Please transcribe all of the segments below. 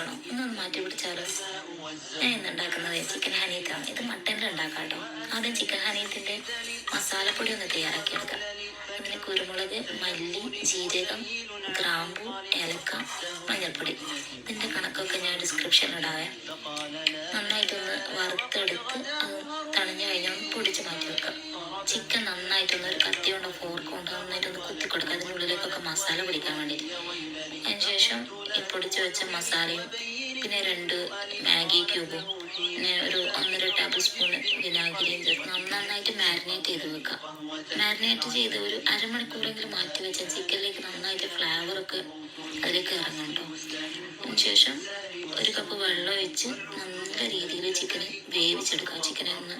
വേണം. ഒന്നൊന്ന് മാറ്റി പിടിച്ചാലോ. ഞാൻ ഇന്ന് ഉണ്ടാക്കുന്നത് ചിക്കൻ ഹനീത്താണ്. ഇത് മട്ടനിൽ ഉണ്ടാക്കാം കേട്ടോ. ആദ്യം ചിക്കൻ ഹനീത്തിൻ്റെ മസാലപ്പൊടി ഒന്ന് തയ്യാറാക്കിയെടുക്കാം. അതിന് കുരുമുളക്, മല്ലി, ജീരകം, ഗ്രാമ്പു, ഏലക്ക, മഞ്ഞൾപ്പൊടി. ഇതിൻ്റെ കണക്കൊക്കെ ഞാൻ ഡിസ്ക്രിപ്ഷനിൽ ഇടാവേ. നന്നായിട്ടൊന്ന് വറുത്തെടുത്ത് അത് തണിഞ്ഞു കഴിഞ്ഞാൽ ഒന്ന് പൊടിച്ച് മാറ്റി വെക്കാം. ചിക്കൻ നന്നായിട്ടൊന്ന് ഒരു കത്തി കൊണ്ടോ ഫോർക്ക് കൊണ്ടോ നന്നായിട്ടൊന്ന് കുത്തി കൊടുക്കുക, അതിനുള്ളിലേക്കൊക്കെ മസാല പിടിക്കാൻ വേണ്ടിയിട്ട്. അതിനുശേഷം ഈ പൊടിച്ച് വെച്ച മസാലയും പിന്നെ 2 മാഗി ക്യൂബും പിന്നെ ഒരു 1.5 ടേബിൾ സ്പൂൺ വിനാഗിരിയും ചേർത്ത് നന്നായിട്ട് മാരിനേറ്റ് ചെയ്ത് വെക്കാം. മാരിനേറ്റ് ചെയ്ത് ഒരു അരമണിക്കൂറെങ്കിലും മാറ്റി വെച്ചാൽ ചിക്കനിലേക്ക് നന്നായിട്ട് ഫ്ലേവറൊക്കെ അതിലേക്ക് ഇറങ്ങുന്നുണ്ടോ. അതിനുശേഷം 1 കപ്പ് വെള്ളം ഒഴിച്ച് നല്ല രീതിയിൽ ചിക്കന് വേവിച്ചെടുക്കുക. ചിക്കനെ ഒന്ന്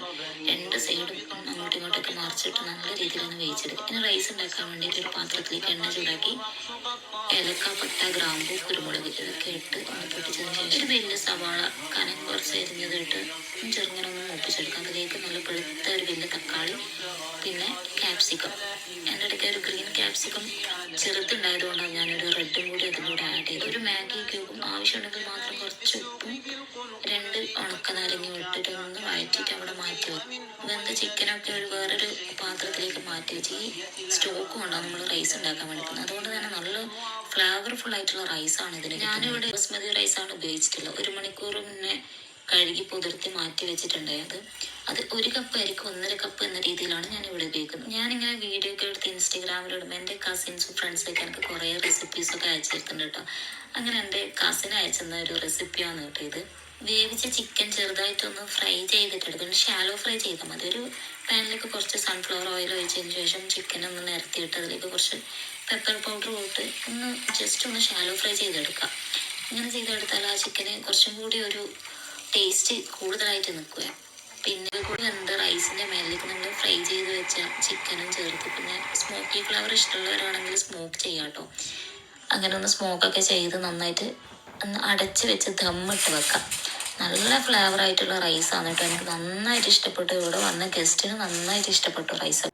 2 സൈഡും അങ്ങോട്ടും ഇങ്ങോട്ടൊക്കെ മറിച്ചിട്ട് നല്ല രീതിയിൽ ഒന്ന് വേവിച്ചെടുക്കുക. ഇനി റൈസ് ഉണ്ടാക്കാൻ വേണ്ടിയിട്ട് ഒരു പാത്രത്തിലേക്ക് എണ്ണ ചൂടാക്കി ഏലക്ക, പട്ട, ഗ്രാമ്പു, കുരുമുളക് ഇതൊക്കെ ഇട്ട് ഒന്ന് പൊട്ടിച്ചതിന് ശേഷം ഒരു വലിയ സവാള കനം കുറച്ച് അരിഞ്ഞത് ഇട്ട് ചെറുങ്ങനെ ഒന്ന് മൂപ്പിച്ചെടുക്കുക. അതിലേക്ക് നല്ല വെളുത്ത ഒരു വലിയ തക്കാളി, പിന്നെ ക്യാപ്സിക്കം. എൻ്റെ ഇടയ്ക്ക് ഒരു ഗ്രീൻ ക്യാപ്സിക്കം ചെറുതുണ്ടായതുകൊണ്ടാണ് ഞാനൊരു റെഡും കൂടി അതിലൂടെ ആഡ് ചെയ്തു. ഒരു മാഗി ക്യൂബും ആവശ്യമുണ്ടെങ്കിൽ മാത്രം കുറച്ച് ഉപ്പും 2 ഉണക്കനാരങ്ങയും ഇട്ടിട്ട് ഒന്ന് വഴറ്റിയിട്ട് അവിടെ മാറ്റി വെക്കും. വെന്ത ചിക്കനൊക്കെ ഒരു വേറൊരു പാത്രത്തിലേക്ക് മാറ്റി വെച്ച് ഈ സ്റ്റോക്ക് കൊണ്ടാണ് നമ്മൾ റൈസ് ഉണ്ടാക്കാൻ വേണ്ടിക്കുന്നത്. അതുകൊണ്ട് തന്നെ നല്ല ഫ്ലേവർഫുൾ ആയിട്ടുള്ള റൈസാണ് ഇതിന്. ഞാനിവിടെ ബസ്മതി റൈസാണ് ഉപയോഗിച്ചിട്ടുള്ളത്. 1 മണിക്കൂർ മുന്നേ കഴുകി പുതിർത്തി മാറ്റി വെച്ചിട്ടുണ്ടായത്. അത് 1 കപ്പ് അരിക്ക് 1.5 കപ്പ് എന്ന രീതിയിലാണ് ഞാൻ ഇവിടെ ഉപയോഗിക്കുന്നത്. ഞാനിങ്ങനെ വീഡിയോ ഒക്കെ എടുത്ത് ഇൻസ്റ്റഗ്രാമിലിടുമ്പോൾ എൻ്റെ കസിൻസും ഫ്രണ്ട്സൊക്കെ എനിക്ക് കുറേ റെസിപ്പീസൊക്കെ അയച്ചു തരുന്നുണ്ട് കേട്ടോ. അങ്ങനെ എൻ്റെ കസിൻ അയച്ചെന്ന ഒരു റെസിപ്പിയാണ് കേട്ടോ ഇത്. വേവിച്ച ചിക്കൻ ചെറുതായിട്ടൊന്ന് ഫ്രൈ ചെയ്തിട്ടെടുക്കും. ഷാലോ ഫ്രൈ ചെയ്താൽ മതി. ഒരു പാനിലേക്ക് കുറച്ച് സൺഫ്ലവർ ഓയിൽ ഒഴിച്ചതിന് ശേഷം ചിക്കൻ ഒന്ന് നിരത്തിയിട്ട് അതിലേക്ക് കുറച്ച് പെപ്പർ പൗഡർ ഇട്ട് ഒന്ന് ജസ്റ്റ് ഒന്ന് ഷാലോ ഫ്രൈ ചെയ്തെടുക്കാം. ഇങ്ങനെ ചെയ്തെടുത്താൽ ആ ചിക്കന് കുറച്ചും കൂടി ഒരു ടേസ്റ്റ് കൂടുതലായിട്ട് നിൽക്കുക. പിന്നെ കൂടി എന്താ റൈസിൻ്റെ മേലേക്ക് നമ്മൾ ഫ്രൈ ചെയ്ത് വെച്ച ചിക്കനും ചേർത്ത് പിന്നെ സ്മോക്കി ഫ്ലേവർ ഇഷ്ടമുള്ളവരാണെങ്കിൽ സ്മോക്ക് ചെയ്യാം കേട്ടോ. അങ്ങനെ ഒന്ന് സ്മോക്കൊക്കെ ചെയ്ത് നന്നായിട്ട് ഒന്ന് അടച്ച് വെച്ച് ദമ്മിട്ട് വെക്കാം. നല്ല ഫ്ലേവർ ആയിട്ടുള്ള റൈസാണ് കേട്ടോ. എനിക്ക് നന്നായിട്ട് ഇഷ്ടപ്പെട്ടു. ഇവിടെ വന്ന ഗസ്റ്റിന് നന്നായിട്ട് ഇഷ്ടപ്പെട്ടു റൈസ്.